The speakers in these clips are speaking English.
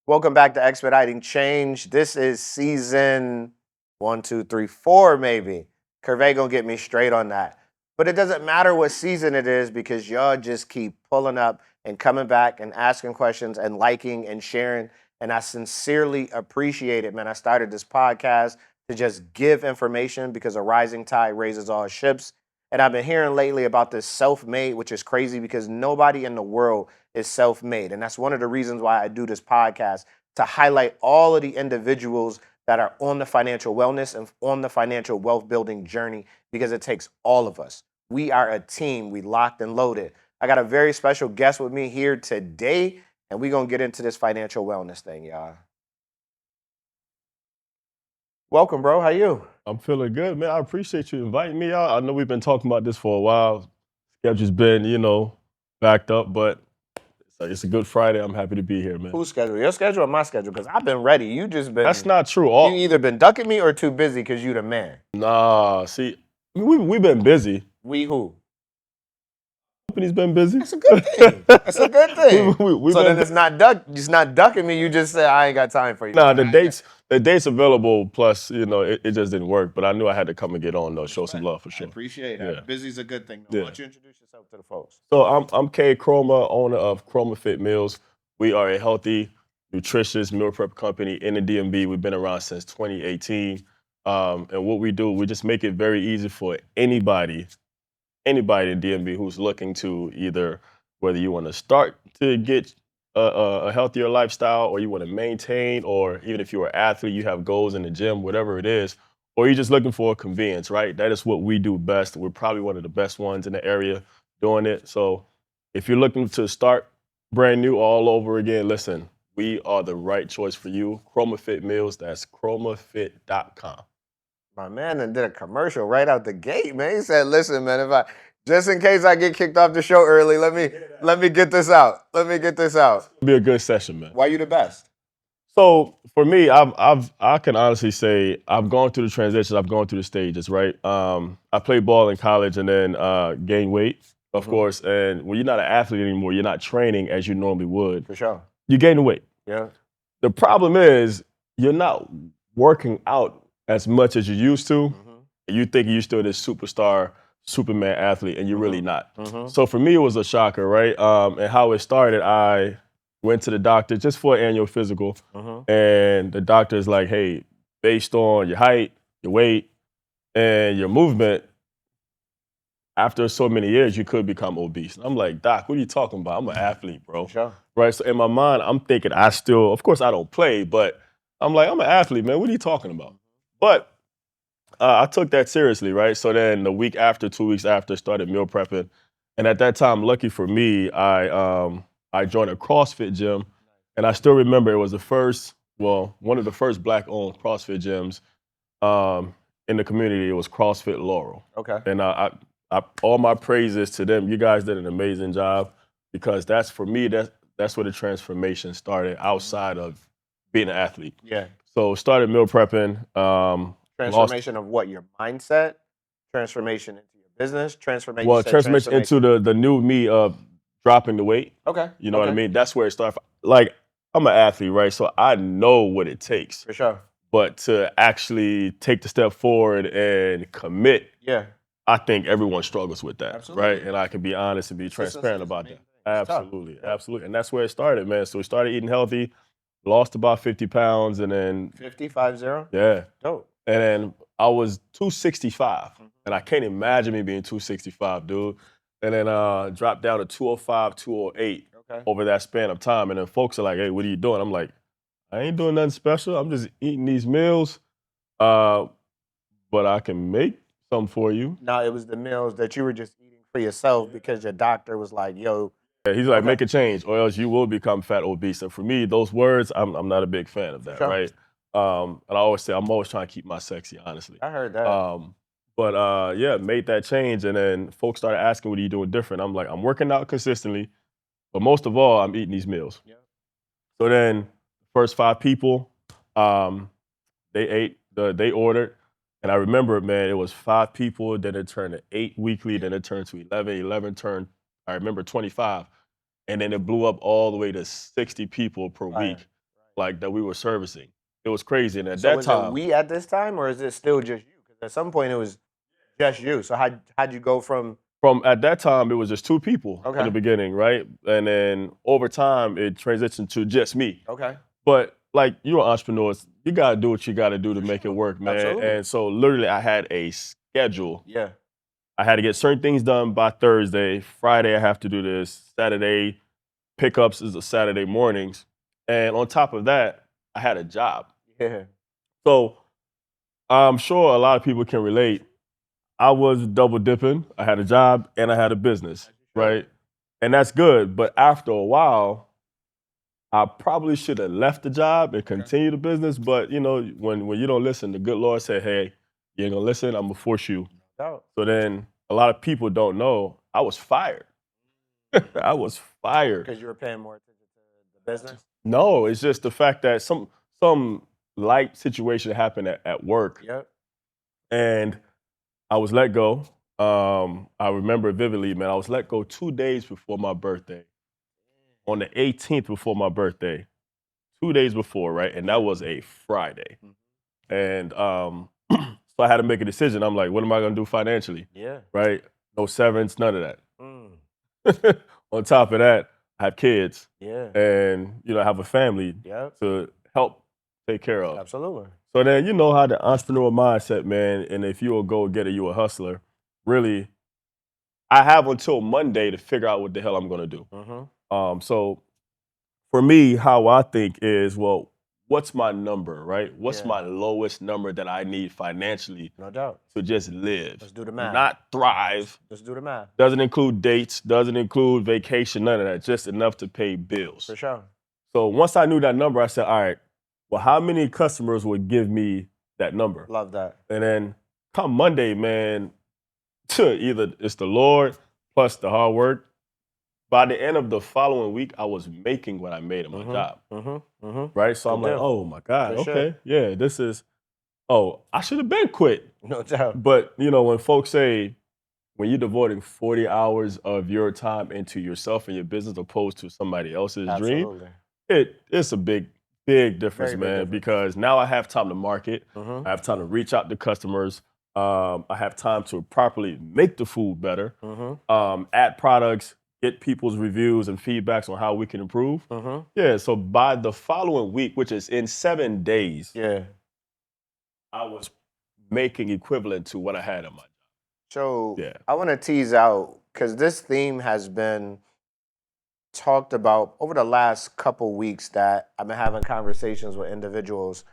Welcome back to Expediting Change. This is season 1, 2, 3, 4, maybe. Curvey gonna get me straight on that. But it doesn't matter what season it is because y'all just keep pulling up and coming back and asking questions and liking and sharing. And I sincerely appreciate it, man. I started this podcast to just give information because a rising tide raises all ships. And I've been hearing lately about this self-made, which is crazy because nobody in the world is self-made. And that's one of the reasons why I do this podcast, to highlight all of the individuals that are on the financial wellness and on the financial wealth building journey, because it takes all of us. We are a team. We locked and loaded. I got a very special guest with me here today, and we're going to get into this financial wellness thing, y'all. Welcome, bro. How you? I'm feeling good, man. I appreciate you inviting me out. I know we've been talking about this for a while. Schedule's been, backed up, but it's a good Friday. I'm happy to be here, man. Whose schedule? Your schedule or my schedule? Because I've been ready. You just been... That's not true. You either been ducking me or too busy because you the man. Nah, see, we've been busy. We who? Company's been busy. That's a good thing. That's a good thing. we So then it's not ducking me. You just said I ain't got time for you. Nah, the date's available. Plus, it just didn't work. But I knew I had to come and get on though, show some love for sure. I appreciate that. Yeah. Busy's a good thing. Yeah. Why don't you introduce yourself to the folks? So I'm Kay Kromah, owner of KromahFIT Meals. We are a healthy, nutritious meal prep company in the DMV. We've been around since 2018. And what we do, we just make it very easy for anybody in DMV who's looking to either, whether you want to start to get a healthier lifestyle, or you want to maintain, or even if you're an athlete, you have goals in the gym, whatever it is, or you're just looking for convenience, right? That is what we do best. We're probably one of the best ones in the area doing it. So if you're looking to start brand new all over again, listen, we are the right choice for you. KromahFIT Meals, that's KromahFIT.com. My man did a commercial right out the gate, man. He said, listen, man, just in case I get kicked off the show early, let me get this out. Let me get this out. It'll be a good session, man. Why you the best? So for me, I can honestly say I've gone through the transitions, I've gone through the stages, right? I played ball in college and then gained weight, of course. And when you're not an athlete anymore, you're not training as you normally would. For sure. You gain weight. Yeah. The problem is you're not working out as much as you used to. You think you're still this superstar, Superman athlete, and you're really not. So for me, it was a shocker, right? And how it started, I went to the doctor just for an annual physical, and the doctor is like, hey, based on your height, your weight, and your movement, after so many years, you could become obese. And I'm like, doc, what are you talking about? I'm an athlete, bro. Sure. Right? So in my mind, I'm thinking of course I don't play, but I'm like, I'm an athlete, man. What are you talking about? But I took that seriously, right? So then the week after, 2 weeks after, started meal prepping. And at that time, lucky for me, I joined a CrossFit gym. And I still remember it was one of the first Black-owned CrossFit gyms in the community. It was CrossFit Laurel. Okay. And all my praises to them. You guys did an amazing job, because that's where the transformation started outside of being an athlete. Yeah. So started meal prepping. Transformation of what? Your mindset? Transformation into your business? Transformation into the new me of dropping the weight. Okay. You know what I mean? That's where it started. Like, I'm an athlete, right? So I know what it takes. For sure. But to actually take the step forward and commit, I think everyone struggles with that. Absolutely. Right? And I can be honest and be transparent about that. Absolutely. Absolutely. And that's where it started, man. So we started eating healthy, lost about 50 pounds, and then 50? Yeah. Dope. And then I was 265, and I can't imagine me being 265, dude. And then dropped down to 205, 208 over that span of time. And then folks are like, hey, what are you doing? I'm like, I ain't doing nothing special. I'm just eating these meals, but I can make some for you. No, it was the meals that you were just eating for yourself because your doctor was like, yo. Yeah, he's like, make a change or else you will become fat, obese. And for me, those words, I'm not a big fan of that, right? And I always say, I'm always trying to keep my sexy, honestly. I heard that. But made that change. And then folks started asking, what are you doing different? I'm like, I'm working out consistently, but most of all, I'm eating these meals. Yeah. So then first 5 people, they ordered. And I remember, man, it was 5 people, then it turned to 8 weekly, then it turned to 11. 11 turned, I remember, 25. And then it blew up all the way to 60 people per week. like that we were servicing. It was crazy. And at So that was time, it we at this time, or is it still just you? Because at some point it was just you. So how'd you go from? at that time, it was just 2 people in the Okay. beginning, right? And then over time, it transitioned to just me. Okay. But like you're an entrepreneur, you gotta do what you gotta do to make it work, man. Absolutely. And so literally, I had a schedule. Yeah. I had to get certain things done by Thursday. Friday, I have to do this. Saturday, pickups is a Saturday mornings. And on top of that, I had a job. Yeah. So I'm sure a lot of people can relate. I was double dipping. I had a job and I had a business, right? And that's good. But after a while, I probably should have left the job and continued the business. But you know, when you don't listen, the good Lord said, "Hey, you ain't gonna listen. I'm gonna force you." Oh. So then a lot of people don't know I was fired. I was fired. Because you were paying more attention to the business. No, it's just the fact that some light situation happened at work, Yep. and I was let go. I remember vividly, man. I was let go 2 days before my birthday. On the 18th before my birthday, 2 days before, right? And that was a Friday. And so I had to make a decision. I'm like, what am I gonna do financially? Yeah. Right? No severance, none of that. Mm. On top of that, I have kids, Yeah. and I have a family Yep. to help take care of. Absolutely. So then you know how the entrepreneur mindset, man, and if you're a go-getter, you're a hustler, really, I have until Monday to figure out what the hell I'm gonna do. Mm-hmm. So for me, how I think is, well, what's my number, right? What's Yeah. my lowest number that I need financially No doubt. to just live? Let's do the math. Not thrive. Let's do the math. Doesn't include dates, doesn't include vacation, none of that. Just enough to pay bills. For sure. So once I knew that number, I said, all right, well, how many customers would give me that number? Love that. And then come Monday, man, either it's the Lord plus the hard work. By the end of the following week, I was making what I made in my job. Right? So I'm like, oh my God, For okay. sure. Yeah, this is, I should have been quit. No doubt. But, when folks say, when you're devoting 40 hours of your time into yourself and your business opposed to somebody else's Absolutely. dream, it's a big difference, Very big man, difference. because now I have time to market. Mm-hmm. I have time to reach out to customers. I have time to properly make the food better, add products, get people's reviews and feedbacks on how we can improve. Yeah, so by the following week, which is in 7 days, Yeah. I was making equivalent to what I had in my job. So Yeah. I want to tease out, because this theme has been talked about over the last couple weeks, that I've been having conversations with individuals.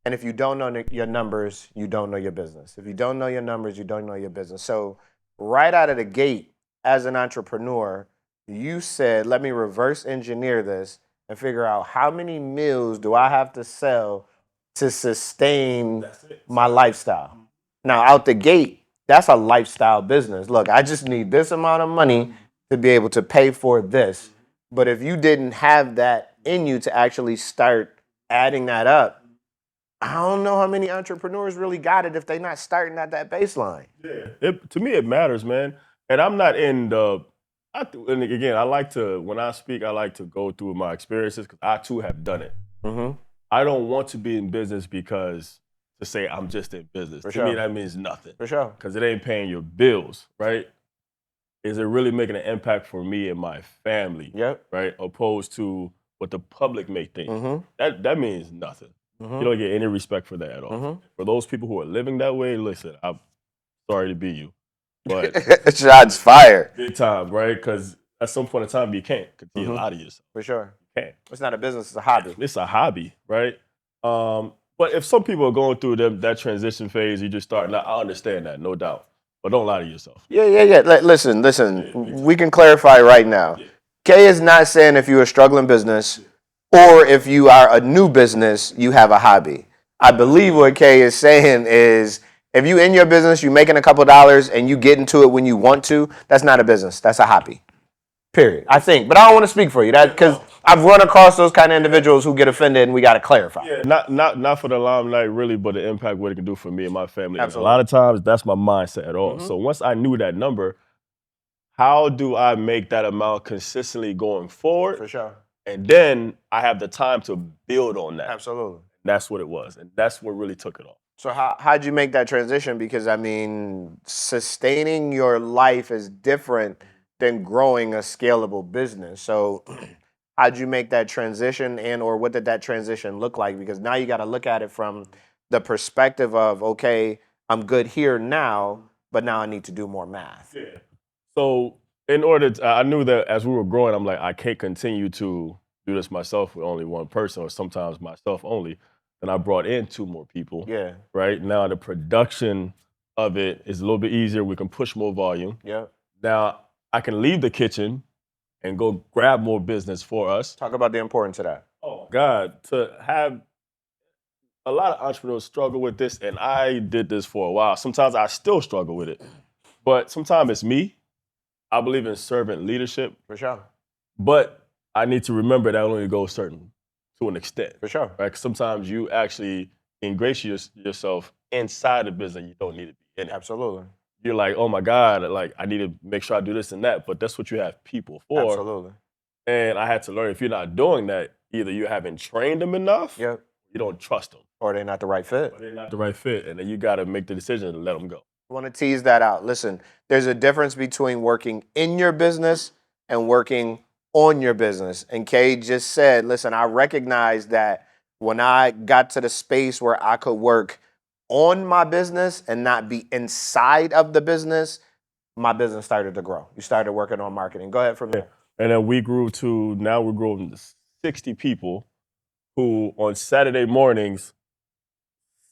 And if you don't know your numbers, you don't know your business. If you don't know your numbers, you don't know your business. So right out of the gate, as an entrepreneur, you said, let me reverse engineer this and figure out how many meals do I have to sell to sustain my lifestyle. Now, out the gate, that's a lifestyle business. Look, I just need this amount of money to be able to pay for this. But if you didn't have that in you to actually start adding that up, I don't know how many entrepreneurs really got it if they're not starting at that baseline. Yeah, to me, it matters, man. And I'm not in and again, when I speak, I like to go through my experiences because I too have done it. I don't want to be in business because to say I'm just in business. For to sure. me, that means nothing. For sure. Because it ain't paying your bills, right? Is it really making an impact for me and my family? Yep. Right? Opposed to what the public may think. That means nothing. You don't get any respect for that at all. For those people who are living that way, listen, I'm sorry to be you. But shots fired. big time, right? Because at some point in time, you can't continue to lie to yourself. For sure. You can't. It's not a business, it's a hobby. It's a hobby, right? But if some people are going through that transition phase, you just start. Now, I understand that, no doubt. But don't lie to yourself. Yeah. Listen. We can clarify right now. Kay is not saying if you're a struggling business or if you are a new business, you have a hobby. I believe what Kay is saying is if you in your business, you're making a couple dollars and you get into it when you want to, that's not a business. That's a hobby. Period. I think. But I don't want to speak for you. Because I've run across those kind of individuals who get offended, and we got to clarify. Yeah, not for the limelight, really, but the impact what it can do for me and my family. Absolutely. A lot of times, that's my mindset at all. So once I knew that number, how do I make that amount consistently going forward? For sure. And then I have the time to build on that. Absolutely. That's what it was. And that's what really took it off. So how'd you make that transition? Because I mean, sustaining your life is different than growing a scalable business. So how'd you make that transition, and or what did that transition look like? Because now you got to look at it from the perspective of, okay, I'm good here now, but now I need to do more math. Yeah. So in order to, I knew that as we were growing, I'm like, I can't continue to do this myself with only one person, or sometimes myself only. And I brought in 2 more people. Yeah. Right now, the production of it is a little bit easier. We can push more volume. Yeah. Now I can leave the kitchen and go grab more business for us. Talk about the importance of that. Oh God, to have a lot of entrepreneurs struggle with this, and I did this for a while. Sometimes I still struggle with it, but sometimes it's me. I believe in servant leadership, For sure. but I need to remember that only goes to an extent. For sure. Right? 'Cause sometimes you actually ingratiate yourself inside the business. You don't need to be in it. Absolutely. You're like, oh my God, like I need to make sure I do this and that, but that's what you have people for. Absolutely. And I had to learn, if you're not doing that, either you haven't trained them enough, Yep. you don't trust them, Or they're not the right fit. or they're not the right fit, and then you got to make the decision to let them go. I want to tease that out. Listen, there's a difference between working in your business and working on your business. And Kay just said, listen, I recognize that when I got to the space where I could work on my business and not be inside of the business, my business started to grow. You started working on marketing. Go ahead from there. And then we grew to, now we're growing to 60 people who on Saturday mornings,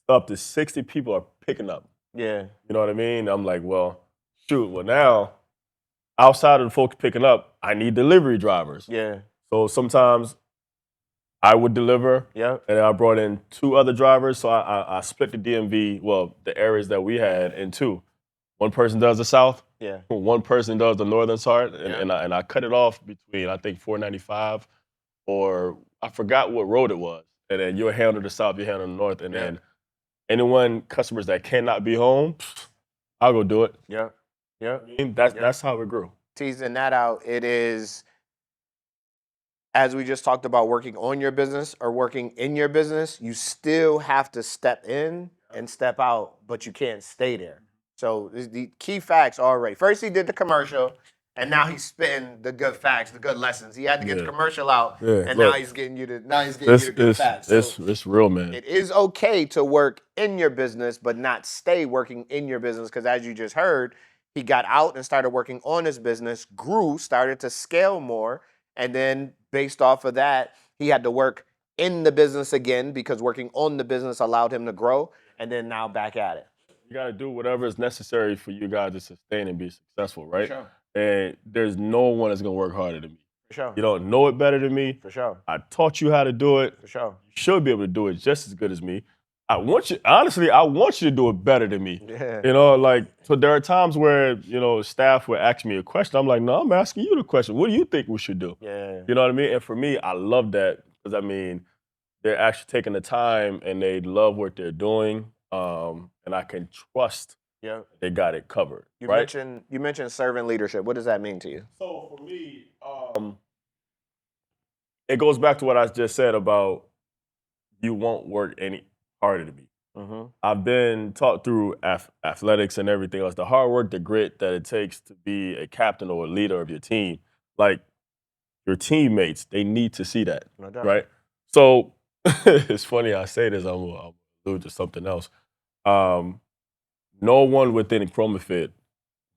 up to 60 people are picking up. Yeah. You know what I mean? I'm like, well, shoot, well now, outside of the folks picking up, I need delivery drivers. Yeah. So sometimes I would deliver, Yep. and then I brought in 2 other drivers. So I split the DMV, well, the areas that we had, in 2. One person does the south, Yeah. one person does the northern side, Yeah. and I cut it off between, I think, 495, or I forgot what road it was. And then you'll handle the south, you handle the north, and then anyone, customers that cannot be home, I'll go do it. Yeah. Yeah. I mean, that's how it grew. Teasing that out, it is, as we just talked about, working on your business or working in your business, you still have to step in and step out, but you can't stay there. So the key facts already. First, he did the commercial, and now he's spitting the good facts, the good lessons. He had to get the commercial out, and now he's getting you the good facts. It's real, man. It is okay to work in your business, but not stay working in your business, because as you just heard, he got out and started working on his business, grew, started to scale more, and then based off of that, he had to work in the business again because working on the business allowed him to grow, and then now back at it. You got to do whatever is necessary for you guys to sustain and be successful, right? For sure. And there's no one that's going to work harder than me. For sure. You don't know it better than me. For sure. I taught you how to do it. For sure. You should be able to do it just as good as me. Honestly, I want you to do it better than me. Yeah. You know, like, so there are times where, you know, staff would ask me a question. I'm like, no, I'm asking you the question. What do you think we should do? Yeah. You know what I mean? And for me, I love that, because, I mean, they're actually taking the time and they love what they're doing. And I can trust they got it covered. You right? mentioned servant leadership. What does that mean to you? So for me, it goes back to what I just said about you won't work any harder than me. Mm-hmm. I've been taught through athletics and everything else, the hard work, the grit that it takes to be a captain or a leader of your team. Like, your teammates, they need to see that, No doubt. right? So it's funny I say this, I'll allude to something else. No one within KromahFIT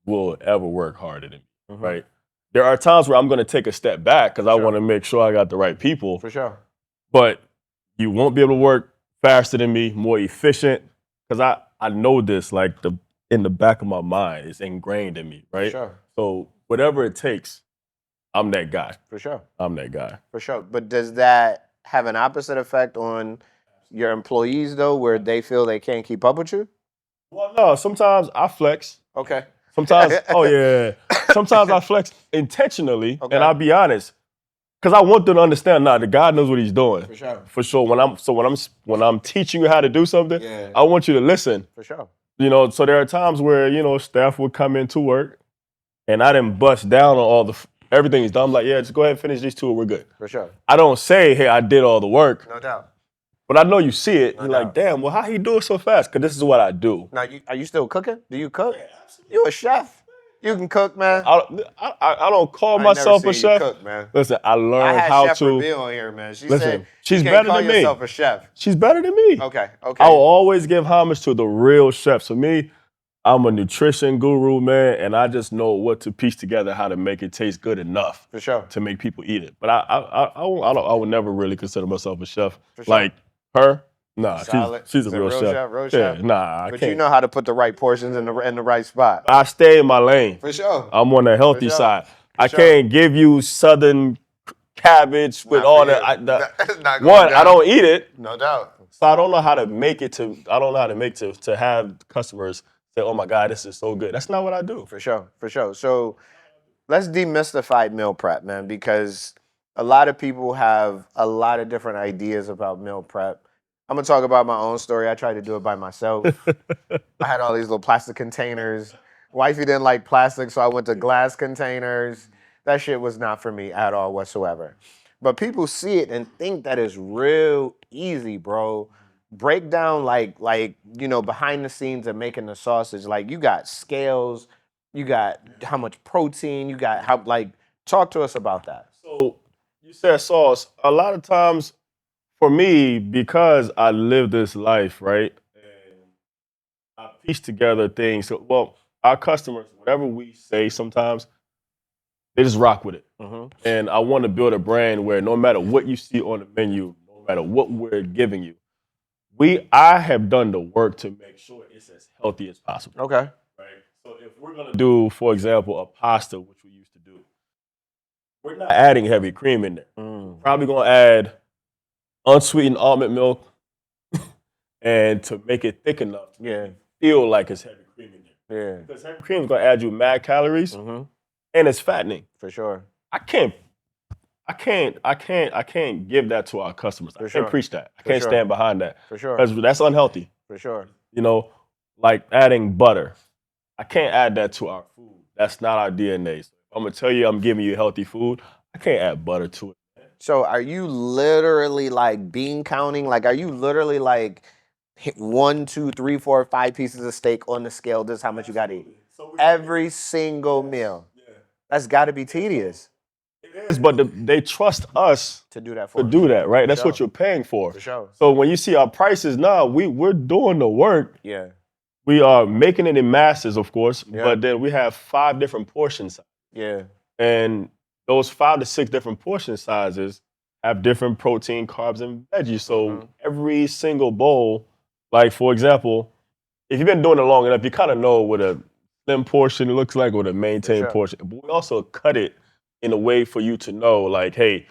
will ever work harder than me, right? There are times where I'm going to take a step back because I want to make sure I got the right people. For sure. But you won't be able to work faster than me, more efficient, because I know this, like, in the back of my mind. It's ingrained in me, right? For sure. So whatever it takes, I'm that guy. For sure. I'm that guy. For sure. But does that have an opposite effect on your employees, though, where they feel they can't keep up with you? Well, no, sometimes I flex. Okay. Sometimes, sometimes I flex intentionally, and I'll be honest, because I want them to understand. Nah, the guy knows what he's doing. For sure. For sure. When I'm teaching you how to do something, I want you to listen. For sure. You know, so there are times where, you know, staff would come into work, and I didn't bust down on Everything is done. I'm like, yeah, just go ahead and finish these 2 and we're good. For sure. I don't say, hey, I did all the work. No doubt. But I know you see it. No You're doubt. like, damn, well, how he do it so fast? Because this is what I do. Now, are you still cooking? Do you cook? You a chef? You can cook, man. I don't call I myself never a seen you chef. cook, man. Listen, I I learned had how Chef to. Reveal on here, man. She said She's you better can't call than me. yourself a chef. She's better than me. Okay. I will always give homage to the real chefs. For me, I'm a nutrition guru, man, and I just know what to piece together, how to make it taste good enough For sure. to make people eat it. But I would never really consider myself a chef. For sure. Like her, nah, Solid. she's a Is it real chef. Real Yeah, chef? nah, I But can't. you know how to put the right portions in the right spot. I stay in my lane. For sure. I'm on the healthy sure. side. For I sure. can't give you southern cabbage with Not all for that. you. It's not going One, down. I don't eat it. No doubt. So I don't know how to make it to. I don't know how to make to have customers say, "Oh my God, this is so good." That's not what I do. For sure. For sure. So let's demystify meal prep, man, because a lot of people have a lot of different ideas about meal prep. I'm gonna talk about my own story. I tried to do it by myself. I had all these little plastic containers. Wifey didn't like plastic, so I went to glass containers. That shit was not for me at all whatsoever. But people see it and think that it's real easy, bro. Break down like behind the scenes of making the sausage. Like you got scales, you got how much protein, you got how talk to us about that. So you said sauce. A lot of times, for me, because I live this life, right, and I piece together things. So, well, our customers, whatever we say, sometimes they just rock with it. Mm-hmm. And I want to build a brand where no matter what you see on the menu, no matter what we're giving you, I have done the work to make sure it's as healthy as possible. Okay. Right. So if we're gonna do, for example, a pasta, which we used to do, we're not adding heavy cream in there. Probably gonna add unsweetened almond milk, and to make it thick enough to feel like it's heavy cream in there. Yeah. Because heavy cream is gonna add you mad calories, and it's fattening. For sure. I can't give that to our customers. I can't preach that. I can't stand behind that. For sure. Because that's unhealthy. For sure. You know, like adding butter. I can't add that to our food. That's not our DNA. So I'm gonna tell you I'm giving you healthy food. I can't add butter to it. So are you literally like bean counting? Like, are you literally like 1, 2, 3, 4, 5 pieces of steak on the scale? This is how much you got to eat every single meal. Yeah. That's got to be tedious. It is, but they trust us to do that. Right? That's what you're paying for. For sure. So when you see our prices now, we're doing the work. Yeah. We are making it in masses, of course, but then we have 5 different portion sizes. Yeah. And those 5 to 6 different portion sizes have different protein, carbs, and veggies. So every single bowl, like for example, if you've been doing it long enough, you kind of know what a slim portion looks like or what a maintained portion. But we also cut it in a way for you to know, like, hey,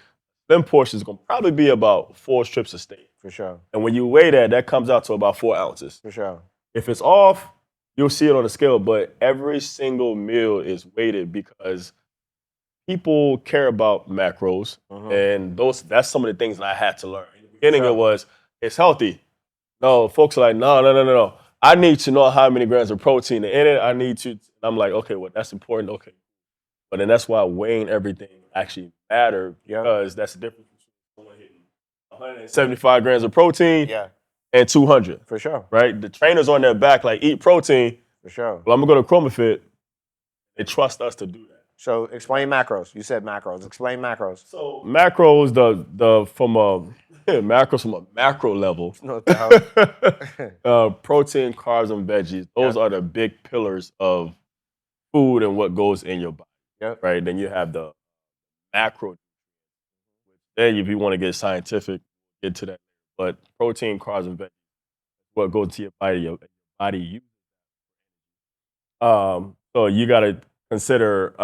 slim portion is going to probably be about 4 strips of steak. For sure. And when you weigh that comes out to about 4 ounces. For sure. If it's off, you'll see it on the scale, but every single meal is weighted because people care about macros, and that's some of the things that I had to learn. In the beginning, it was, it's healthy. No, folks are like, no. I need to know how many grams of protein are in it. I need to. I'm like, okay, well, that's important. Okay. But then that's why weighing everything actually matters, because that's the difference between someone hitting 175 grams of protein and 200. For sure. Right? The trainers on their back, like, eat protein. For sure. Well, I'm going to go to KromahFIT. They trust us to do that. So explain macros. You said macros. Explain macros. So macros, macros from a macro level. No doubt. Protein, carbs, and veggies. Those are the big pillars of food and what goes in your body. Yep. Right? Then you have the macro. Then if you want to get scientific, get to that. But protein, carbs, and veggies, what goes to your body, uses. So you got to consider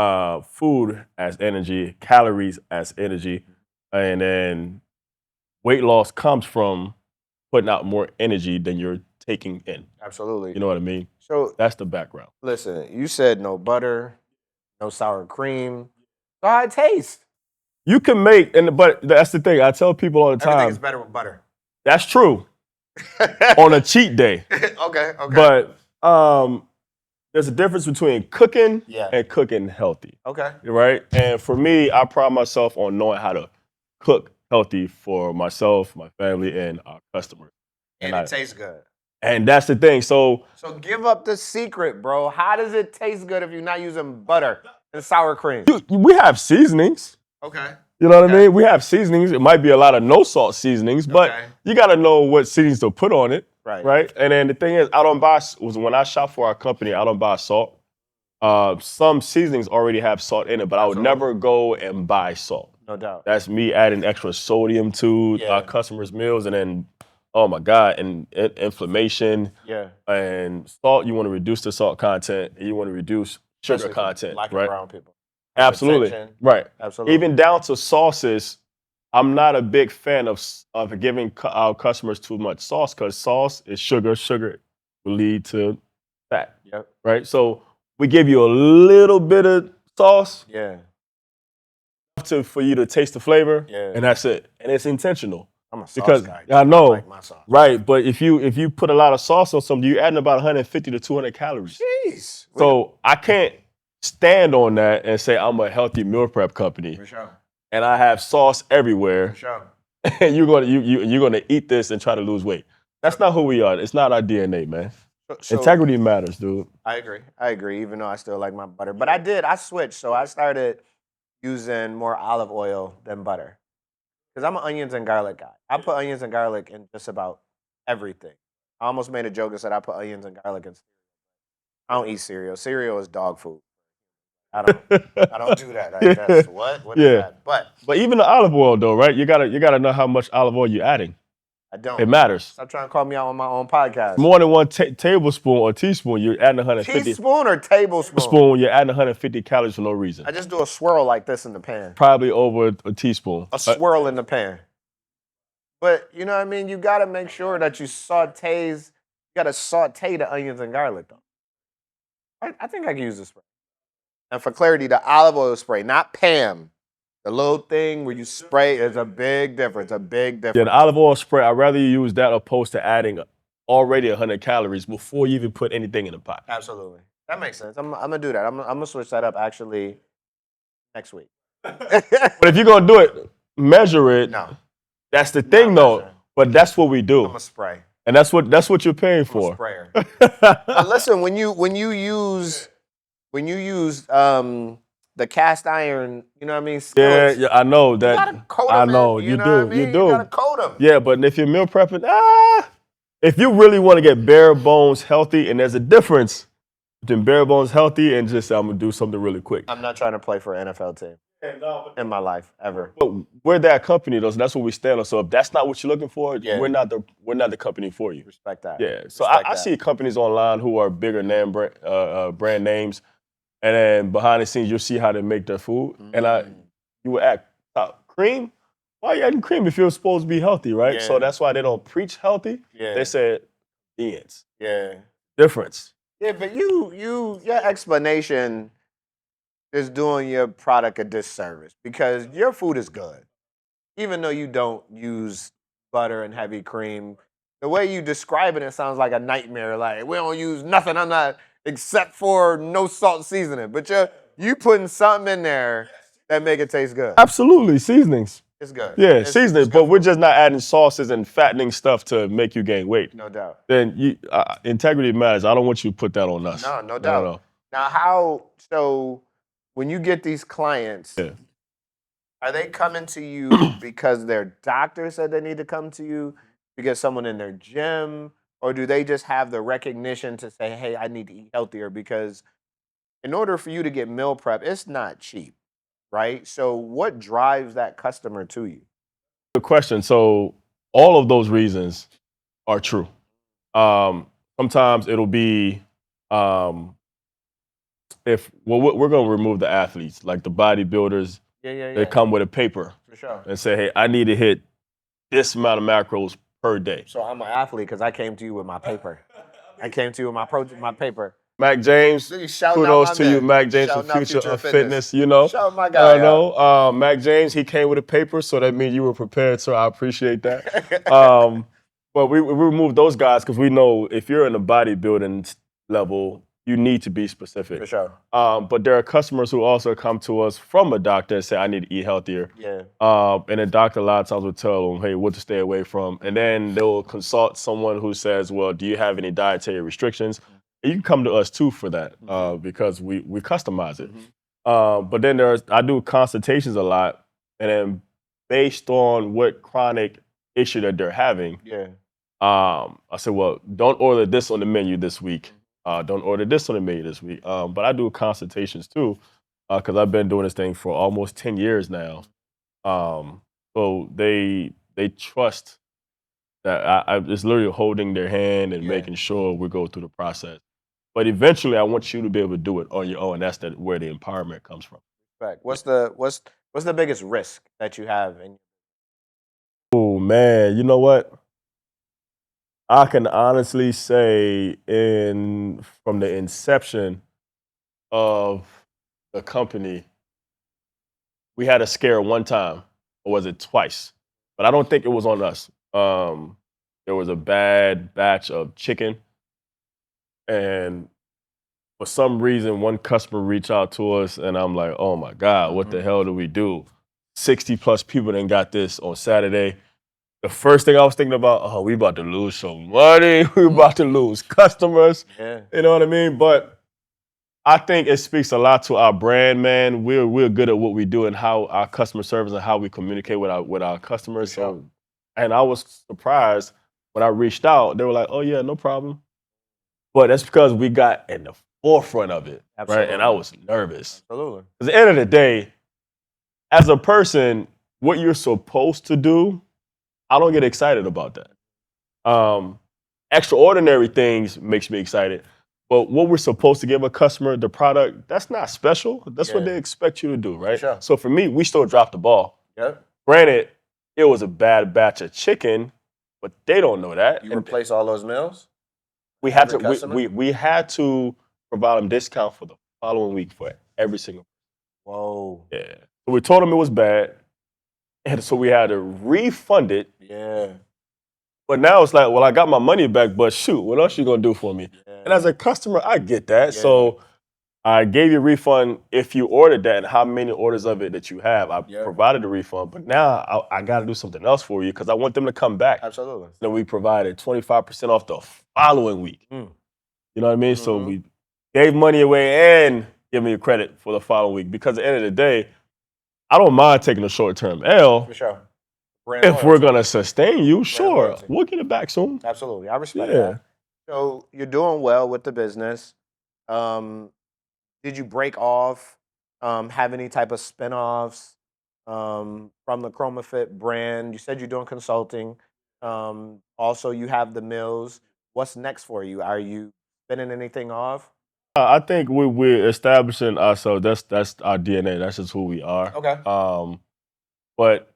food as energy, calories as energy, and then weight loss comes from putting out more energy than you're taking in. Absolutely. You know what I mean? So that's the background. Listen, you said no butter, no sour cream. So how it tastes? You can make, but that's the thing. I tell people all the time. Everything is better with butter. That's true. On a cheat day. Okay. But there's a difference between cooking and cooking healthy. Okay. Right? And for me, I pride myself on knowing how to cook healthy for myself, my family, and our customers. And it tastes good. And that's the thing. So give up the secret, bro. How does it taste good if you're not using butter and sour cream? we have seasonings. Okay. You know what I mean? We have seasonings. It might be a lot of no salt seasonings, but you got to know what seasonings to put on it. Right. And then the thing is, when I shop for our company, I don't buy salt. Some seasonings already have salt in it, but I would never go and buy salt. No doubt. That's me adding extra sodium to our customers' meals, and then, oh my God, and inflammation. Yeah. And salt, you want to reduce the salt content, and you want to reduce sugar content. Like right? brown people. Absolutely. Right. Absolutely. Even down to sauces, I'm not a big fan of giving our customers too much sauce, because sauce is sugar. Sugar will lead to fat. Yep. Right? So we give you a little bit of sauce. Yeah. For you to taste the flavor. Yeah. And that's it. And it's intentional. I'm a sauce guy. I know. I like my sauce. Right. But if you put a lot of sauce on something, you're adding about 150 to 200 calories. Jeez. So I can't stand on that and say I'm a healthy meal prep company. For sure. And I have sauce everywhere. For sure. And you're gonna eat this and try to lose weight. That's not who we are. It's not our DNA, man. Integrity matters, dude. I agree, even though I still like my butter. But I switched. So I started using more olive oil than butter. Because I'm an onions and garlic guy. I put onions and garlic in just about everything. I almost made a joke and said I put onions and garlic in cereal. I don't eat cereal. Cereal is dog food. I don't do that. That's what is that? But even the olive oil though, right? You gotta know how much olive oil you're adding. I don't. It matters. Stop trying to call me out on my own podcast. More than one tablespoon or teaspoon, you're adding 150. Teaspoon or tablespoon? Spoon, you're adding 150 calories for no reason. I just do a swirl like this in the pan. Probably over a teaspoon. A swirl in the pan. But you know what I mean? You gotta make sure that you saute the onions and garlic though. I think I can use this spray. And for clarity, the olive oil spray, not Pam. The little thing where you spray is a big difference. Yeah, the olive oil spray, I'd rather you use that opposed to adding already 100 calories before you even put anything in the pot. Absolutely. That makes sense. I'm going to do that. I'm going to switch that up actually next week. But if you're going to do it, measure it. No. That's the thing, though. But that's what we do. I'm a spray. And that's what you're paying for. I'm a sprayer. But listen, when you use the cast iron, you know what I mean? Skillets, yeah, I know that. You gotta coat them. I know you you know do. What I mean? You do. You gotta coat them. Yeah, but if you're meal prepping, if you really want to get bare bones healthy, and there's a difference between bare bones healthy and just I'm gonna do something really quick. I'm not trying to play for an NFL team in my life ever. But we're that company, though. So that's what we stand on. So if that's not what you're looking for, we're not the company for you. Respect that. Yeah. So I see companies online who are bigger name brand names. And then behind the scenes, you'll see how they make their food. And you would add cream. Why are you adding cream if you're supposed to be healthy, right? Yeah. So that's why they don't preach healthy. Yeah. They said beans. Yeah. Difference. Yeah, but your explanation is doing your product a disservice because your food is good. Even though you don't use butter and heavy cream, the way you describe it sounds like a nightmare. Like, we don't use nothing. I'm not... except for no salt seasoning. But you putting something in there that make it taste good. Absolutely. Seasonings. It's good. Yeah, seasonings. But we're just not adding sauces and fattening stuff to make you gain weight. No doubt. Then integrity matters. I don't want you to put that on us. No doubt. No. Now, so when you get these clients, are they coming to you because their doctor said they need to come to you, because someone in their gym, or do they just have the recognition to say, hey, I need to eat healthier? Because in order for you to get meal prep, it's not cheap, right? So what drives that customer to you? Good question. So all of those reasons are true. Sometimes it'll be we're going to remove the athletes, like the bodybuilders. They come with a paper for sure and say, hey, I need to hit this amount of macros per day. So I'm an athlete because I came to you with my paper. I came to you with my paper. Mac James, kudos to you, Mac James, for Future of Fitness. You know, shout out my guy. I know, Mac James, he came with a paper, so that means you were prepared. So I appreciate that. But we remove those guys because we know if you're in the bodybuilding level, you need to be specific. For sure. But there are customers who also come to us from a doctor and say, I need to eat healthier. Yeah. And the doctor a lot of times will tell them, hey, what to stay away from. And then they'll consult someone who says, well, do you have any dietary restrictions? And you can come to us too for that because we customize it. But then I do consultations a lot. And then based on what chronic issue that they're having, I said, well, don't order this on the menu this week. Don't order this on the menu this week. But I do consultations too, because I've been doing this thing for almost 10 years now. So they trust that I it's literally holding their hand and making sure we go through the process. But eventually, I want you to be able to do it on your own. That's where the empowerment comes from. Right. What's the biggest risk that you have? Oh man, you know what? I can honestly say, from the inception of the company, we had a scare one time, or was it twice? But I don't think it was on us. There was a bad batch of chicken, and for some reason, one customer reached out to us, and I'm like, oh my God, what the hell do we do? 60 plus people then got this on Saturday. The first thing I was thinking about, oh, we about to lose some money. We about to lose customers. Yeah. You know what I mean? But I think it speaks a lot to our brand, man. We're good at what we do and how our customer service and how we communicate with our customers. So, and I was surprised when I reached out. They were like, "Oh yeah, no problem." But that's because we got in the forefront of it, right? And I was nervous. Absolutely. At the end of the day, as a person, what you're supposed to do, I don't get excited about that. Extraordinary things makes me excited. But what we're supposed to give a customer, the product, that's not special. That's what they expect you to do, right? Sure. So for me, we still dropped the ball. Yep. Granted, it was a bad batch of chicken, but they don't know that. You replace all those meals? We had to we had to provide them discount for the following week for every single. Whoa. Yeah. So we told them it was bad, and so we had to refund it. Yeah. But now it's like, well, I got my money back, but shoot, what else you gonna do for me? Yeah. And as a customer, I get that. So I gave you a refund if you ordered that and how many orders of it that you have. I provided a refund, but now I got to do something else for you because I want them to come back. Absolutely. Then we provided 25% off the following week. You know what I mean? So we gave money away and give me credit for the following week because at the end of the day, I don't mind taking a short-term L. For sure. If we're going to sustain you, sure. We'll get it back soon. Absolutely. I respect that. So you're doing well with the business. Did you break off, have any type of spinoffs from the KromahFIT brand? You said you're doing consulting. Also, you have the mills. What's next for you? Are you spinning anything off? I think we're establishing ourselves. That's our DNA. That's just who we are. Okay. But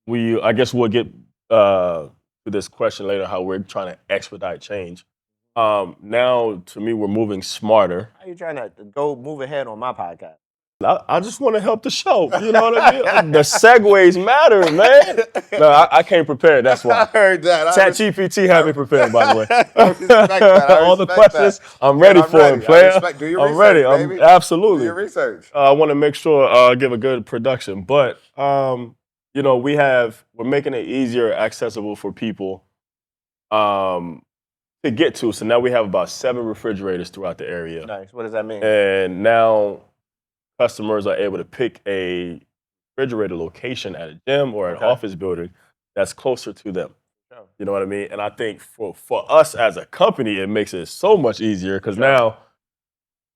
I guess we'll get to this question later, how we're trying to expedite change. Now, to me, we're moving smarter. How are you trying to go move ahead on my podcast? I just want to help the show. You know what I mean? The segues matter, man. No, I can't prepare. That's why. I heard that. ChatGPT had me prepared, by the way. I respect that. All the questions, I'm ready for it, player. Do your research, I'm ready. baby. Absolutely. Do your research. I want to make sure give a good production, but you know, we're making it easier, accessible for people to get to. So now we have about 7 refrigerators throughout the area. Nice. What does that mean? And now customers are able to pick a refrigerator location at a gym or an office building that's closer to them. Sure. You know what I mean? And I think for us as a company, it makes it so much easier because now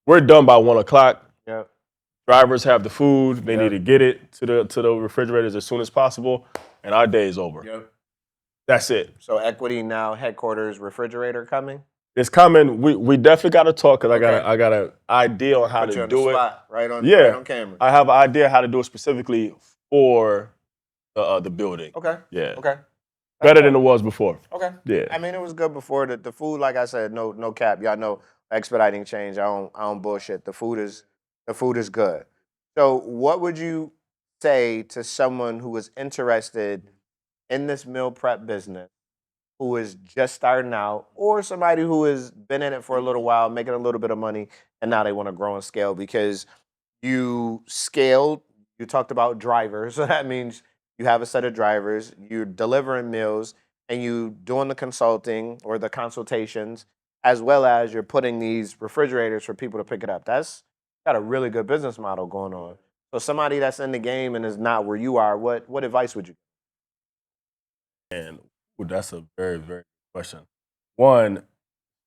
we're done by 1 o'clock. Yep. Drivers have the food. They need to get it to the refrigerators as soon as possible, and our day is over. Yep. That's it. So Equity now headquarters refrigerator coming? It's coming. We definitely got to talk because I got an idea on how to do it. Right on camera. I have an idea how to do it specifically for the building. Okay. Yeah. Okay. Better than it was before. Okay. Yeah. I mean, it was good before. The food, like I said, no cap. Y'all know Expediting Change. I don't bullshit. The food is good. So what would you say to someone who is interested in this meal prep business who is just starting out, or somebody who has been in it for a little while, making a little bit of money, and now they want to grow and scale? Because you scaled, you talked about drivers, so that means you have a set of drivers, you're delivering meals, and you doing the consulting or the consultations, as well as you're putting these refrigerators for people to pick it up. That's got a really good business model going on. So somebody that's in the game and is not where you are, what advice would you? And that's a very, very good question. One,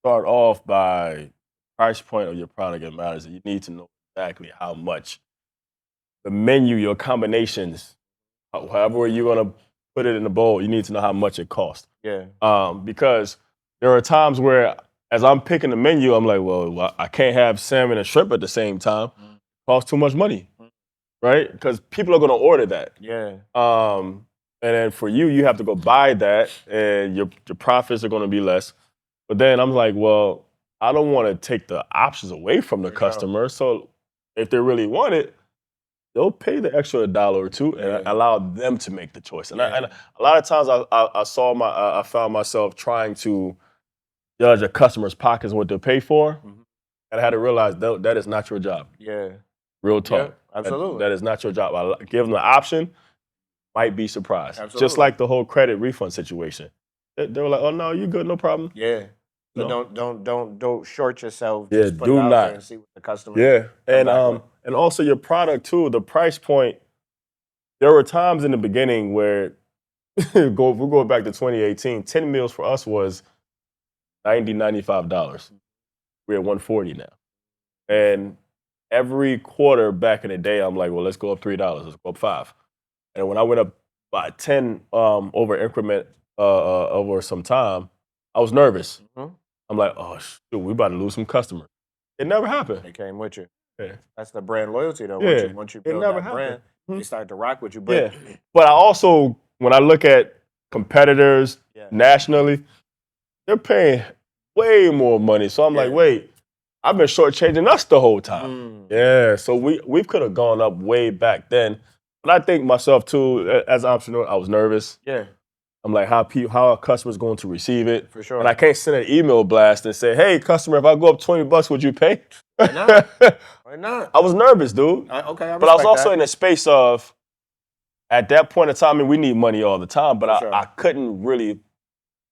start off by price point of your product. It matters. You need to know exactly how much the menu, your combinations, however you're gonna put it in the bowl, you need to know how much it costs. Yeah. Because there are times where, as I'm picking the menu, I'm like, well, I can't have salmon and shrimp at the same time. Costs too much money, right? Because people are gonna order that. Yeah. And then for you, you have to go buy that, and your profits are gonna be less. But then I'm like, well, I don't want to take the options away from the customer. So if they really want it, they'll pay the extra $1 or $2 and allow them to make the choice. And, and a lot of times I found myself trying to judge a customer's pockets and what they'll pay for, and I had to realize that is not your job. Yeah. Real talk. Yeah, absolutely. That is not your job. I give them the option, might be surprised. Absolutely. Just like the whole credit refund situation. They were like, "Oh no, you good, no problem." Yeah. No. Don't short yourself. Yeah, Just put do it out not. there and see what the customer. Yeah, come back with. and also your product too. The price point. There were times in the beginning where we go back to 2018. 10 meals for us was $95. We're at 140 now, and every quarter back in the day, I'm like, well, let's go up $3. Let's go up $5. And when I went up by 10 over increment over some time, I was nervous. I'm like, oh shoot, we about to lose some customers. It never happened. They came with you. Yeah. That's the brand loyalty though. Yeah. Once you It build never that brand, happened. they start to rock with you. But But I also, when I look at competitors nationally, they're paying way more money. So I'm like, wait, I've been shortchanging us the whole time. Yeah, so we could have gone up way back then. But I think myself too, as an entrepreneur, I was nervous. Yeah. I'm like, how are customers going to receive it? For sure. And I can't send an email blast and say, hey, customer, if I go up $20, would you pay? Why not? Why not? I was nervous, dude. Okay, but I was also in a space of, at that point in time, I mean, we need money all the time, but I couldn't really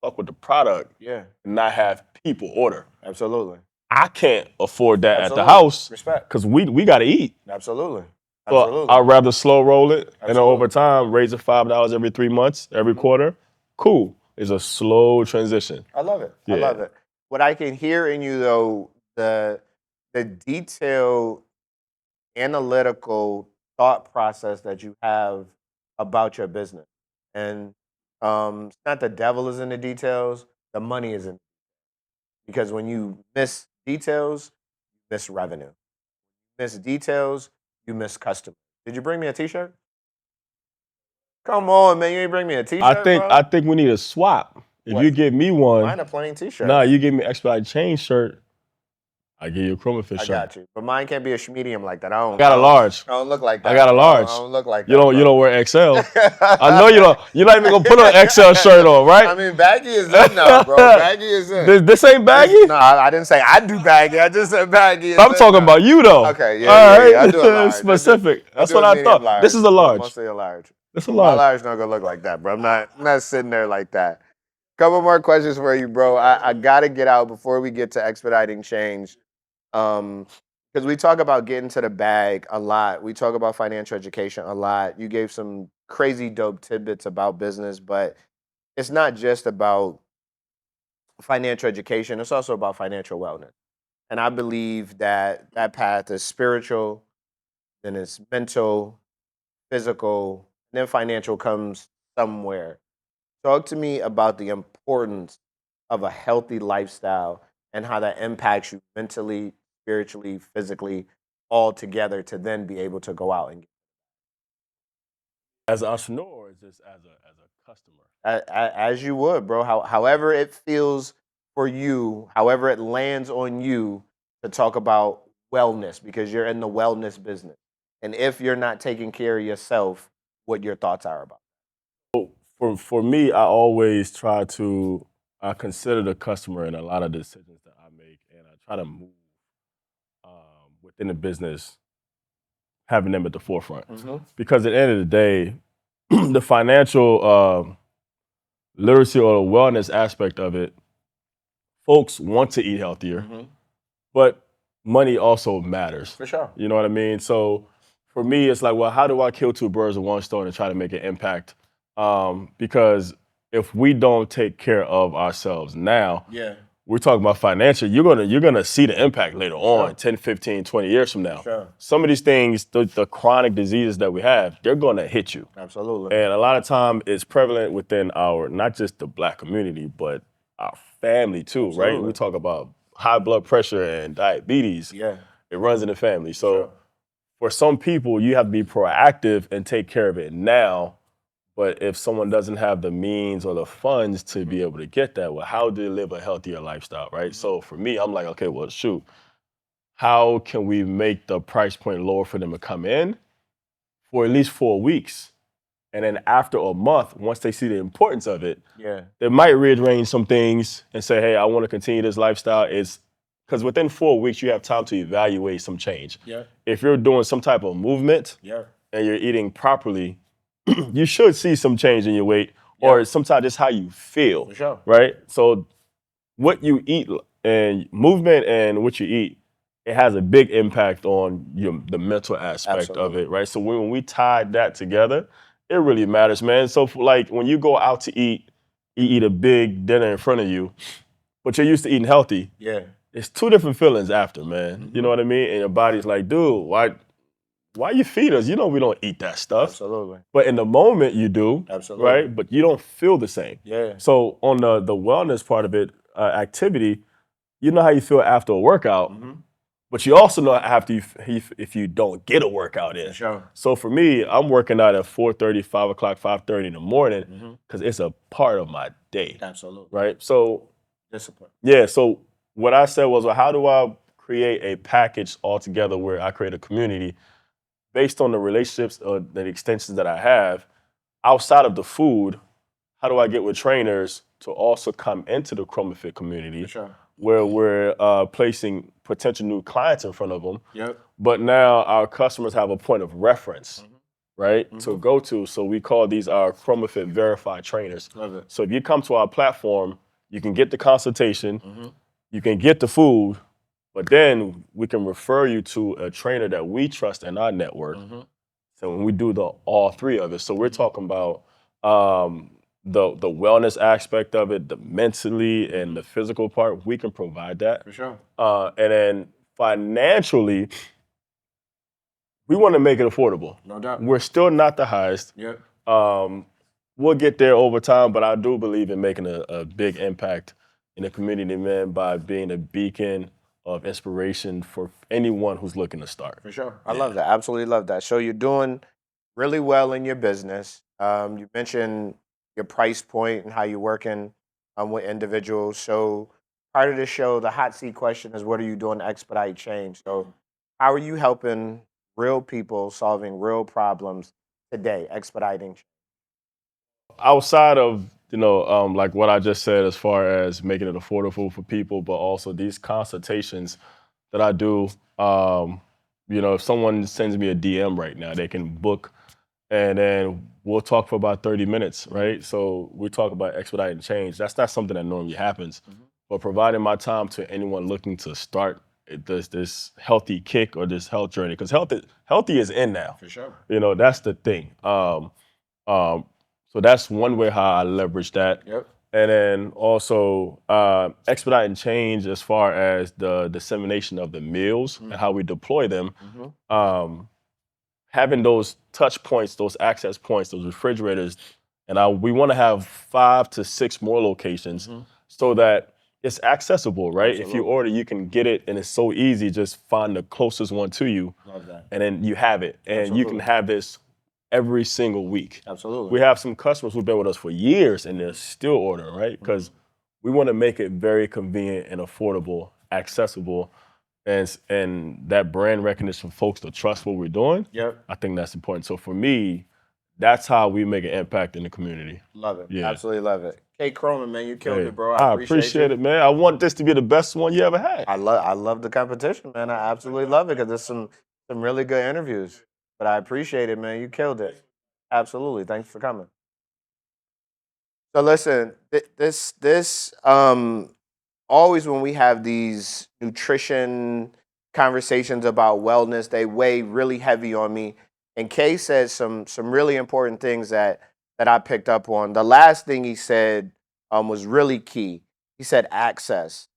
fuck with the product and not have people order. Absolutely. I can't afford that at the house. Respect. Because we got to eat. Absolutely. So I'd rather slow roll it and then over time raise it $5 every 3 months, every quarter. Cool. It's a slow transition. I love it. Yeah. I love it. What I can hear in you though, the detailed, analytical thought process that you have about your business, and it's not the devil is in the details, the money is in. Because when you miss details, you miss revenue. Miss details, you miss customers. Did you bring me a T-shirt? Come on, man! You ain't bring me a T-shirt. I think we need a swap. If you give me one, mine a plain T-shirt. Nah, you give me Expediting Change shirt. I give you a KromahFIT shirt. I got you, but mine can't be a medium like that. I got a large. I don't look like that. I got a large. I don't look like that. You don't wear XL. I know you don't. You're not even gonna put an XL shirt on, right? I mean, baggy is in now, bro. Baggy is in. This ain't baggy? No, I didn't say I do baggy. I just said baggy. I'm talking about you though. Okay, yeah, all right. I do a large. Specific. That's what I thought. Large. This is a large. I'm say a large. This is a large. My large not gonna look like that, bro. I'm not sitting there like that. Couple more questions for you, bro. I gotta get out before we get to Expediting Change. Because we talk about getting to the bag a lot. We talk about financial education a lot. You gave some crazy dope tidbits about business, but it's not just about financial education. It's also about financial wellness. And I believe that that path is spiritual, then it's mental, physical, and then financial comes somewhere. Talk to me about the importance of a healthy lifestyle and how that impacts you mentally, spiritually, physically, all together to then be able to go out and get. As an entrepreneur, or just as a customer? As you would, bro. However it feels for you, however it lands on you to talk about wellness, because you're in the wellness business. And if you're not taking care of yourself, what your thoughts are about. For me, I always try to consider the customer in a lot of decisions that I make, and I try to move within the business, having them at the forefront. Because at the end of the day, the financial literacy or the wellness aspect of it, folks want to eat healthier, but money also matters. For sure. You know what I mean? So for me, it's like, well, how do I kill two birds with one stone and try to make an impact? Because if we don't take care of ourselves now, we're talking about financial, you're gonna see the impact later on, 10, 15, 20 years from now. Sure. Some of these things, the chronic diseases that we have, they're gonna hit you. Absolutely. And a lot of time it's prevalent within our, not just the Black community, but our family too, right? Absolutely. We talk about high blood pressure and diabetes. Yeah. It runs in the family. So for some people, you have to be proactive and take care of it now. But if someone doesn't have the means or the funds to be able to get that, well, how do they live a healthier lifestyle, right? So for me, I'm like, okay, well, shoot, how can we make the price point lower for them to come in for at least 4 weeks? And then after a month, once they see the importance of it, they might rearrange some things and say, hey, I want to continue this lifestyle. It's because within 4 weeks, you have time to evaluate some change. If you're doing some type of movement and you're eating properly, you should see some change in your weight, or sometimes just how you feel, For sure. right? So what you eat and movement and what you eat, it has a big impact on the mental aspect of it, right? So when we tie that together, it really matters, man. So like when you go out to eat, you eat a big dinner in front of you, but you're used to eating healthy. It's two different feelings after, man. You know what I mean? And your body's like, dude, why you feed us? You know we don't eat that stuff. Absolutely. But in the moment you do, Absolutely. right? But you don't feel the same. Yeah. So on the wellness part of it, activity, you know how you feel after a workout, but you also know after if you don't get a workout in. For sure. So for me, I'm working out at 4:30, 5 o'clock, 5:30 in the morning because it's a part of my day. Absolutely. Right? So Discipline. yeah, so what I said was, well, how do I create a package altogether where I create a community based on the relationships or the extensions that I have outside of the food? How do I get with trainers to also come into the KromahFIT community, For sure. where we're placing potential new clients in front of them, Yep. but now our customers have a point of reference, right, to go to. So we call these our KromahFIT verified trainers. Love it. So if you come to our platform, you can get the consultation, you can get the food, but then we can refer you to a trainer that we trust in our network. So when we do all three of it, so we're talking about the wellness aspect of it, the mentally and the physical part, we can provide that. For sure. And then financially, we want to make it affordable. No doubt. We're still not the highest. Yep. We'll get there over time, but I do believe in making a big impact in the community, man, by being a beacon of inspiration for anyone who's looking to start. For sure. I love that. Absolutely love that. So you're doing really well in your business. You mentioned your price point and how you're working with individuals. So part of the show, the hot seat question is, what are you doing to expedite change? So how are you helping real people solving real problems today, expediting change? Outside of like what I just said, as far as making it affordable for people, but also these consultations that I do. If someone sends me a DM right now, they can book, and then we'll talk for about 30 minutes, right? So we talk about expediting change. That's not something that normally happens, but providing my time to anyone looking to start this healthy kick or this health journey, because healthy is in now. For sure. That's the thing. So that's one way how I leverage that. Yep. And then also expediting change as far as the dissemination of the meals and how we deploy them. Having those touch points, those access points, those refrigerators, and we want to have 5 to 6 more locations so that it's accessible, right? Absolutely. If you order, you can get it, and it's so easy. Just find the closest one to you. Love that. And then you have it, and Absolutely. you can have this every single week. Absolutely. We have some customers who've been with us for years, and they're still ordering, right? Because we want to make it very convenient and affordable, accessible, and that brand recognition for folks to trust what we're doing. Yep. I think that's important. So for me, that's how we make an impact in the community. Love it. Yeah. Absolutely love it. Kay Kromah, man, you killed Hey, it, bro. I I appreciate you. it, man. I want this to be the best one you ever had. I love the competition, man. I absolutely love it because there's some really good interviews. But I appreciate it, man. You killed it. Absolutely. Thanks for coming. So listen, this always when we have these nutrition conversations about wellness, they weigh really heavy on me. And Kay said some really important things that I picked up on. The last thing he said was really key. He said access.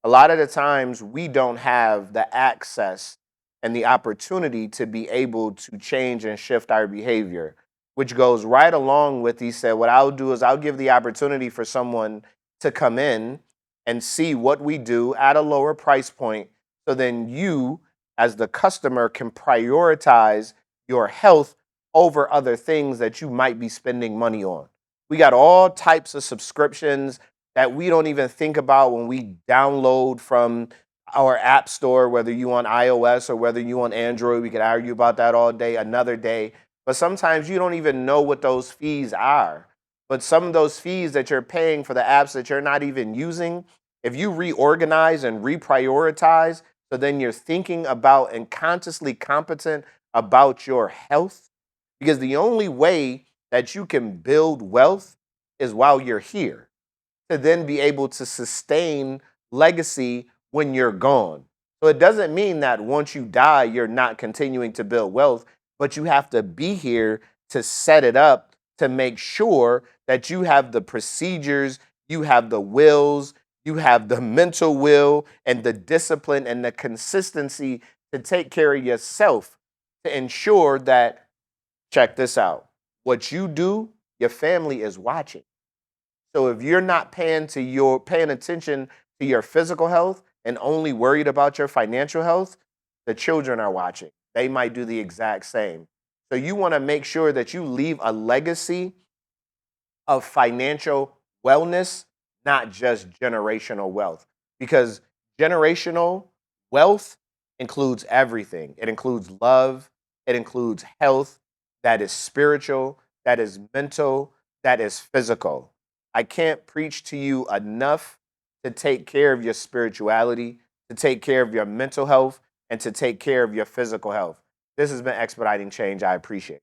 A lot of the times we don't have the access and the opportunity to be able to change and shift our behavior, which goes right along with, he said, what I'll do is I'll give the opportunity for someone to come in and see what we do at a lower price point. So then you, as the customer, can prioritize your health over other things that you might be spending money on. We got all types of subscriptions that we don't even think about when we download from our app store, whether you on iOS or whether you on Android. We could argue about that all day, another day. But sometimes you don't even know what those fees are. But some of those fees that you're paying for the apps that you're not even using, if you reorganize and reprioritize, so then you're thinking about and consciously competent about your health, because the only way that you can build wealth is while you're here, to then be able to sustain legacy when you're gone. So it doesn't mean that once you die, you're not continuing to build wealth, but you have to be here to set it up to make sure that you have the procedures, you have the wills, you have the mental will and the discipline and the consistency to take care of yourself to ensure that, check this out, what you do, your family is watching. So if you're not paying attention to your physical health and only worried about your financial health, the children are watching. They might do the exact same. So you want to make sure that you leave a legacy of financial wellness, not just generational wealth. Because generational wealth includes everything. It includes love, it includes health, that is spiritual, that is mental, that is physical. I can't preach to you enough to take care of your spirituality, to take care of your mental health, and to take care of your physical health. This has been Expediting Change. I appreciate it.